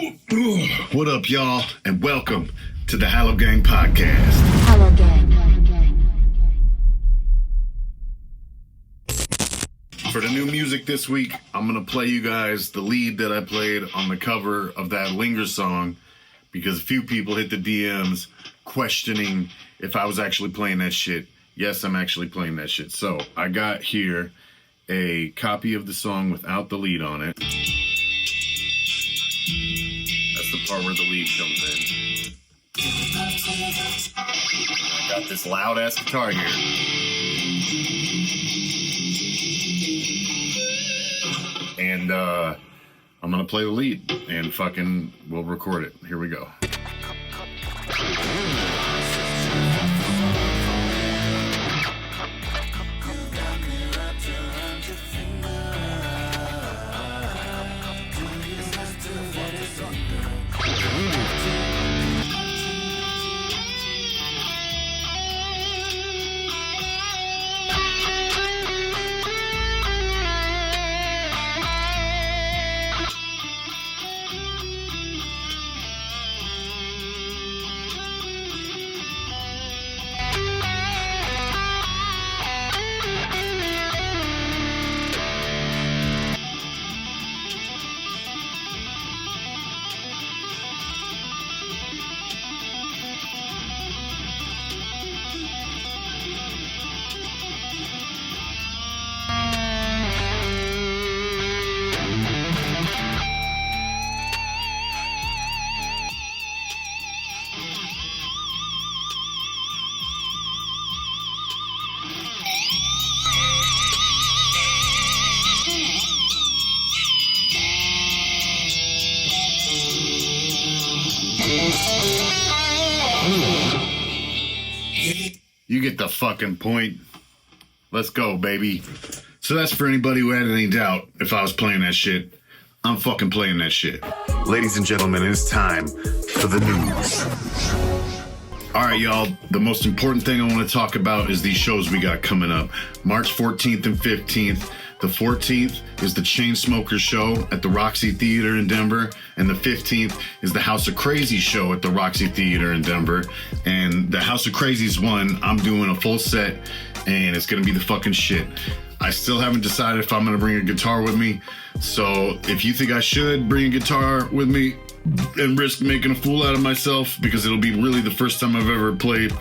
What up, y'all, and welcome to the Hallow Gang podcast. Hallow Gang. For the new music this week, I'm gonna play you guys the lead that I played on the cover of that Linger song, because a few people hit the DMs questioning if I was actually playing that shit. Yes, I'm actually playing that shit. So I got here a copy of the song without the lead on it. That's the part where the lead comes in. I got this loud ass guitar here. And I'm gonna play the lead and fucking we'll record it. Here we go. You get the fucking point. Let's go, baby. So that's for anybody who had any doubt if I was playing that shit. I'm fucking playing that shit. Ladies and gentlemen, it's time for the news. All right, y'all. The most important thing I want to talk about is these shows we got coming up. March 14th and 15th. The 14th is the Chainsmokers show at the Roxy Theater in Denver. And the 15th is the House of Crazy show at the Roxy Theater in Denver. And the House of Crazy's one, I'm doing a full set, and it's going to be the fucking shit. I still haven't decided if I'm going to bring a guitar with me. So if you think I should bring a guitar with me and risk making a fool out of myself, because it'll be really the first time I've ever played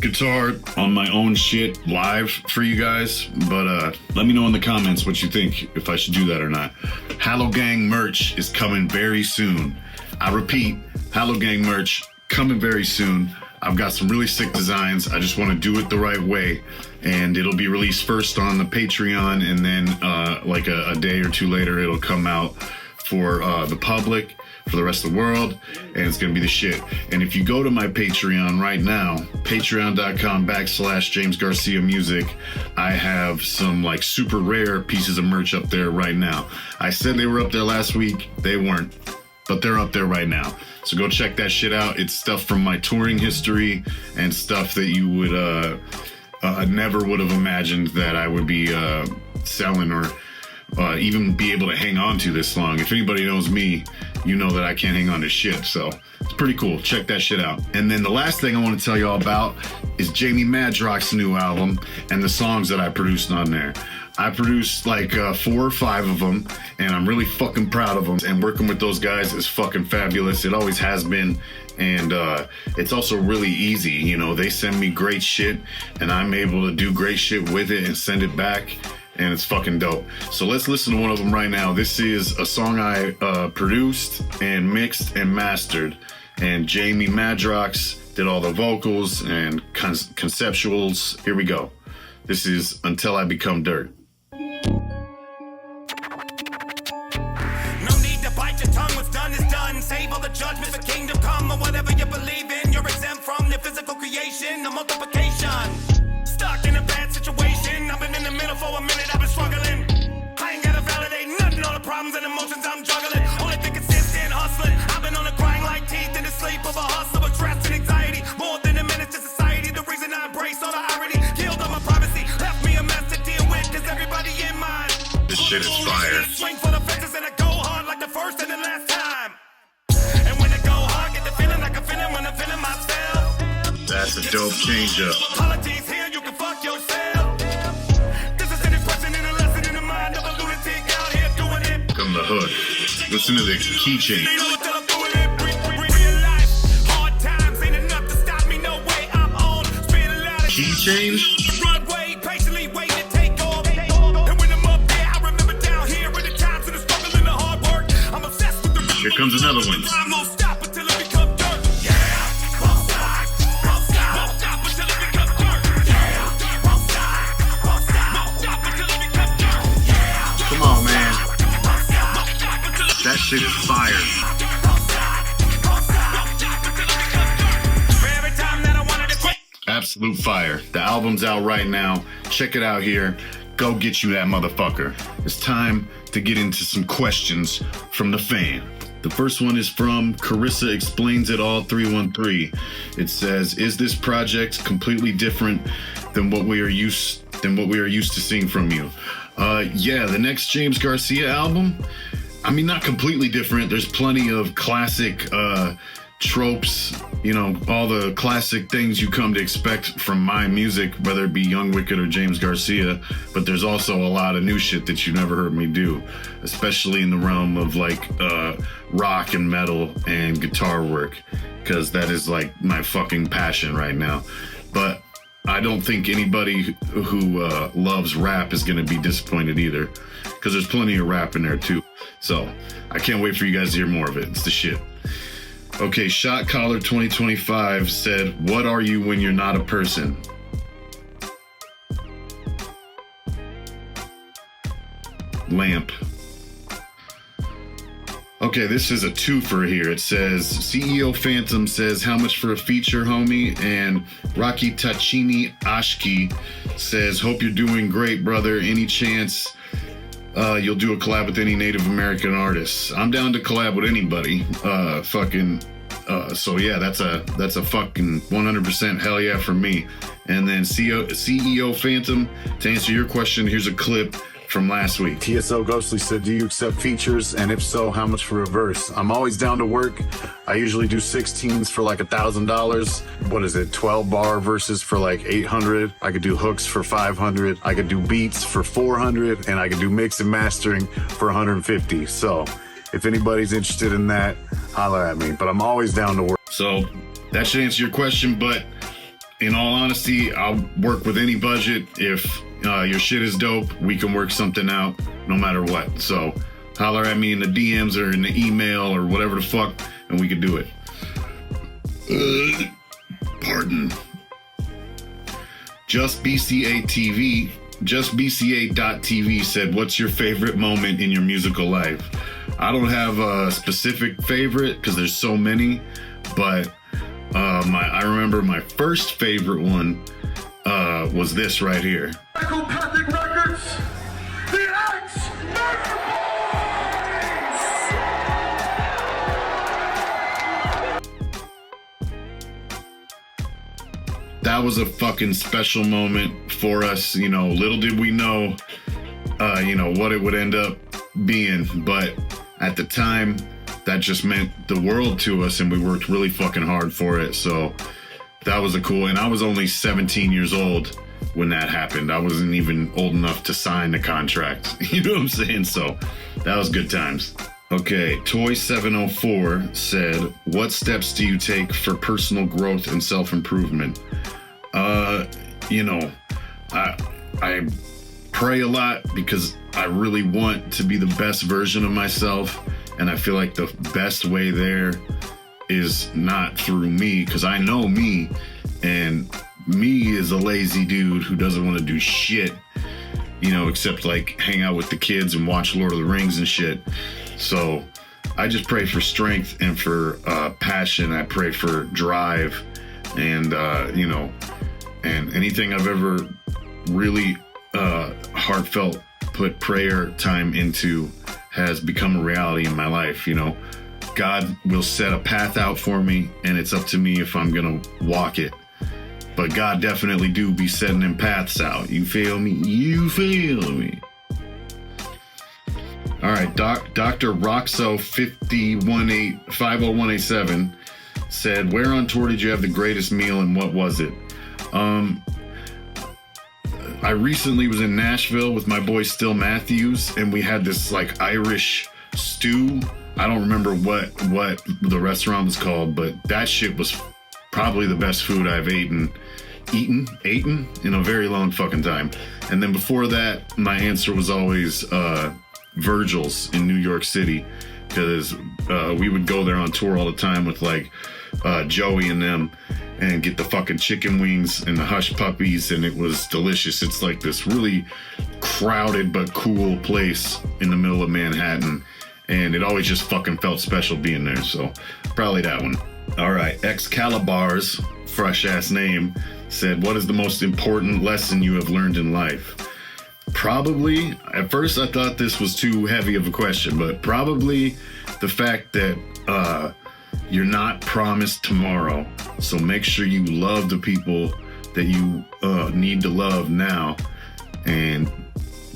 guitar on my own shit live for you guys. But let me know in the comments what you think, if I should do that or not. Hallow Gang merch is coming very soon. I repeat, Hallow Gang merch coming very soon. I've got some really sick designs. I just want to do it the right way. And it'll be released first on the Patreon, and then like a day or two later, it'll come out for the public, for the rest of the world, and it's gonna be the shit. And if you go to my Patreon right now, patreon.com/James Garcia Music, I have some like super rare pieces of merch up there right now. I said they were up there last week, they weren't, but they're up there right now. So go check that shit out. It's stuff from my touring history and stuff that you would never would have imagined that I would be selling or even be able to hang on to this long. If anybody knows me, you know that I can't hang on to shit. So it's pretty cool. Check that shit out. And then the last thing I want to tell y'all about is Jamie Madrox's new album and the songs that I produced on there. I produced like 4 or 5 of them, and I'm really fucking proud of them. And working with those guys is fucking fabulous. It always has been. And it's also really easy. You know, they send me great shit, and I'm able to do great shit with it and send it back. And it's fucking dope. So let's listen to one of them right now. This is a song I produced and mixed and mastered. And Jamie Madrox did all the vocals and conceptuals. Here we go. This is Until I Become Dirt. No need to bite your tongue, what's done is done. Save all the judgment for kingdom come, or whatever you believe in. You're exempt from the physical creation, the multiplication. Stuck in a bad situation, I've been in the middle for a minute, I've been struggling. I ain't gotta validate nothing, all the problems and emotions I'm juggling. Only thing consistent, hustling. I've been on the grind like teeth in the sleep of a hustler with stress and anxiety. More than a menace to society, the reason I embrace all the irony. Killed all my privacy, left me a mess to deal with, cause everybody in mind. This shit is fire. Swing for the fences and I go hard like the first and the last time. That's a dope change up. Apologies here, you can fuck yourself. This is an expression and a lesson in the mind of a lunatic out here doing it. Come the hood. Listen to the key change. Key change? Here comes another one. Come on, man. That shit is fire. Absolute fire. The album's out right now. Check it out here. Go get you that motherfucker. It's time to get into some questions from the fan. The first one is from Carissa Explains It All 313. It says, "Is this project completely different than what we are used to seeing from you?" Yeah, the next James Garcia album, I mean, not completely different. There's plenty of classic tropes, you know, all the classic things you come to expect from my music, whether it be Young Wicked or James Garcia, but there's also a lot of new shit that you never heard me do, especially in the realm of like rock and metal and guitar work, because that is like my fucking passion right now. But I don't think anybody who loves rap is gonna be disappointed either, because there's plenty of rap in there too. So I can't wait for you guys to hear more of it. It's the shit. Okay, Shot Collar 2025 said, "What are you when you're not a person?" Lamp. Okay, this is a twofer here. It says, CEO Phantom says, "How much for a feature, homie?" And Rocky Tachini Ashki says, "Hope you're doing great, brother. Any chance you'll do a collab with any Native American artists?" I'm down to collab with anybody. So yeah, that's a fucking 100% hell yeah for me. And then CEO Phantom, to answer your question, here's a clip from last week. TSO Ghostly said, "Do you accept features? And if so, how much for a verse?" I'm always down to work. I usually do 16s for like $1,000. What is it? 12 bar verses for like 800. I could do hooks for 500. I could do beats for 400, and I could do mix and mastering for 150. So if anybody's interested in that, holler at me. But I'm always down to work. So that should answer your question. But in all honesty, I'll work with any budget. If your shit is dope, we can work something out no matter what. So holler at me in the DMs or in the email or whatever the fuck, and we can do it. Pardon. Just BCA.TV said, "What's your favorite moment in your musical life?" I don't have a specific favorite because there's so many, but I remember my first favorite one was this right here. Psychopathic Records, the X. That was a fucking special moment for us. You know, little did we know, what it would end up being. But at the time, that just meant the world to us, and we worked really fucking hard for it. So that was a cool, and I was only 17 years old when that happened. I wasn't even old enough to sign the contract. You know what I'm saying? So that was good times. Okay, Toy704 said, "What steps do you take for personal growth and self-improvement?" I pray a lot because I really want to be the best version of myself. And I feel like the best way there is not through me, because I know me, and me is a lazy dude who doesn't want to do shit, except like hang out with the kids and watch Lord of the Rings and shit. So I just pray for strength and for passion. I pray for drive and, and anything I've ever really heartfelt put prayer time into has become a reality in my life. God will set a path out for me, and it's up to me if I'm gonna walk it. But God definitely do be setting them paths out. You feel me? You feel me? All right, Dr. Roxo 50187 said, where on tour did you have the greatest meal and what was it? I recently was in Nashville with my boy Still Matthews, and we had this like Irish stew. I don't remember what the restaurant was called, but that shit was probably the best food I've eaten in a very long fucking time. And then before that, my answer was always Virgil's in New York City, because we would go there on tour all the time with like Joey and them, and get the fucking chicken wings and the hush puppies, and it was delicious. It's like this really crowded but cool place in the middle of Manhattan, and it always just fucking felt special being there. So probably that one. All right, Excalibar's fresh ass name said, what is the most important lesson you have learned in life? Probably, at first I thought this was too heavy of a question, but probably the fact that you're not promised tomorrow. So make sure you love the people that you need to love now, and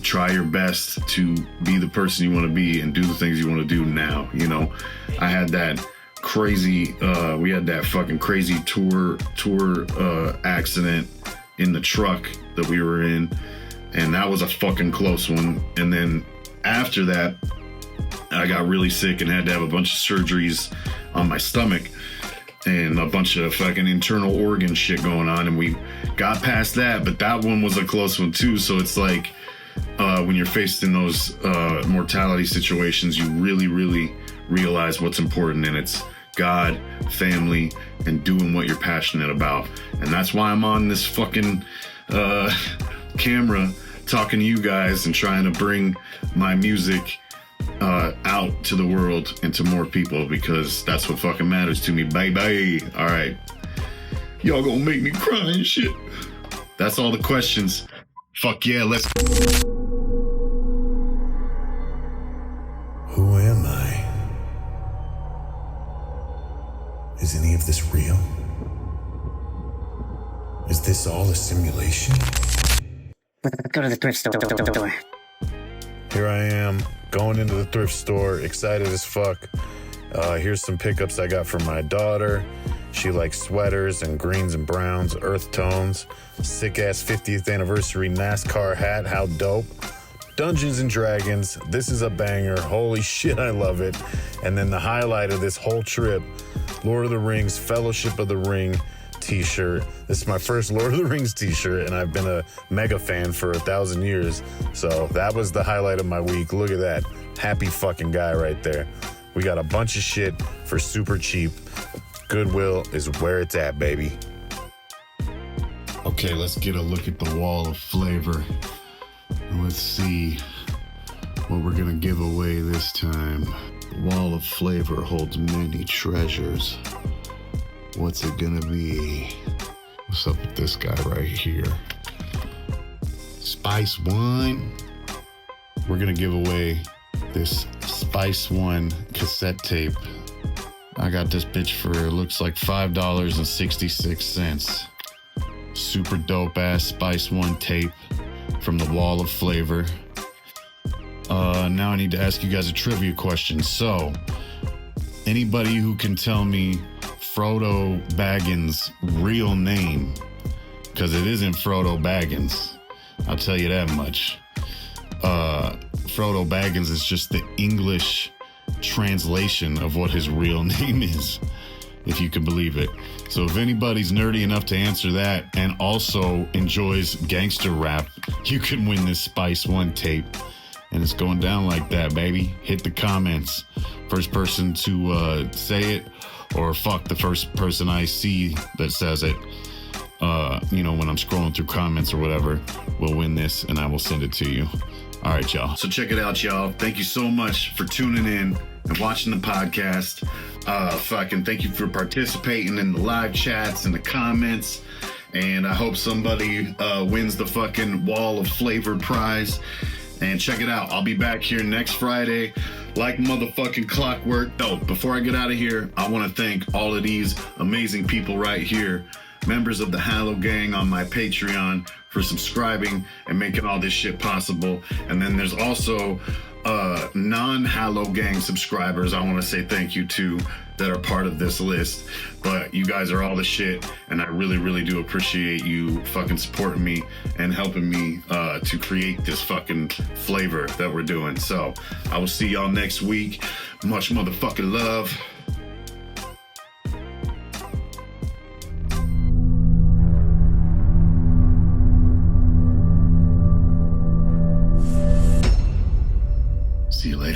try your best to be the person you want to be and do the things you want to do now. You know, I had that crazy, we had that fucking crazy tour accident in the truck that we were in, and that was a fucking close one. And then after that, I got really sick and had to have a bunch of surgeries on my stomach and a bunch of fucking internal organ shit going on, and we got past that, but that one was a close one too. So it's like when you're faced in those mortality situations, you really realize what's important, and it's God, family, and doing what you're passionate about. And that's why I'm on this fucking camera talking to you guys and trying to bring my music out to the world and to more people, because that's what fucking matters to me, baby. All right, y'all gonna make me cry and shit. That's all the questions. Fuck yeah, let's. Who am I? Is any of this real? Is this all a simulation? Go to the thrift store. Here I am, going into the thrift store, excited as fuck. Here's some pickups I got from my daughter. She likes sweaters and greens and browns, earth tones. Sick-ass 50th anniversary NASCAR hat, how dope. Dungeons and Dragons, this is a banger. Holy shit, I love it. And then the highlight of this whole trip, Lord of the Rings, Fellowship of the Ring t-shirt. This is my first Lord of the Rings t-shirt, and I've been a mega fan for 1,000 years. So that was the highlight of my week. Look at that. Happy fucking guy right there. We got a bunch of shit for super cheap. Goodwill is where it's at, baby. Okay, let's get a look at the wall of flavor. Let's see what we're gonna give away this time. The wall of flavor holds many treasures. What's it gonna be? What's up with this guy right here? Spice One. We're gonna give away this Spice One cassette tape. I got this bitch for, it looks like $5.66. Super dope ass Spice One tape from the Wall of Flavor. Now I need to ask you guys a trivia question. So, anybody who can tell me Frodo Baggins' real name, because it isn't Frodo Baggins, I'll tell you that much. Frodo Baggins is just the English translation of what his real name is, if you can believe it. So if anybody's nerdy enough to answer that and also enjoys gangster rap, you can win this Spice One tape. And it's going down like that, baby. Hit the comments. First person to say it, or fuck the first person I see that says it, when I'm scrolling through comments or whatever, will win this, and I will send it to you. All right, y'all. So check it out, y'all. Thank you so much for tuning in and watching the podcast. Fucking thank you for participating in the live chats and the comments. And I hope somebody wins the fucking Wall of Flavor prize. And check it out. I'll be back here next Friday like motherfucking clockwork. Oh, before I get out of here, I want to thank all of these amazing people right here, members of the Hallow gang on my Patreon, for subscribing and making all this shit possible. And then there's also non-Hallow Gang subscribers I want to say thank you to that are part of this list. But you guys are all the shit, and I really, really do appreciate you fucking supporting me and helping me to create this fucking flavor that we're doing. So I will see y'all next week. Much motherfucking love. See you later.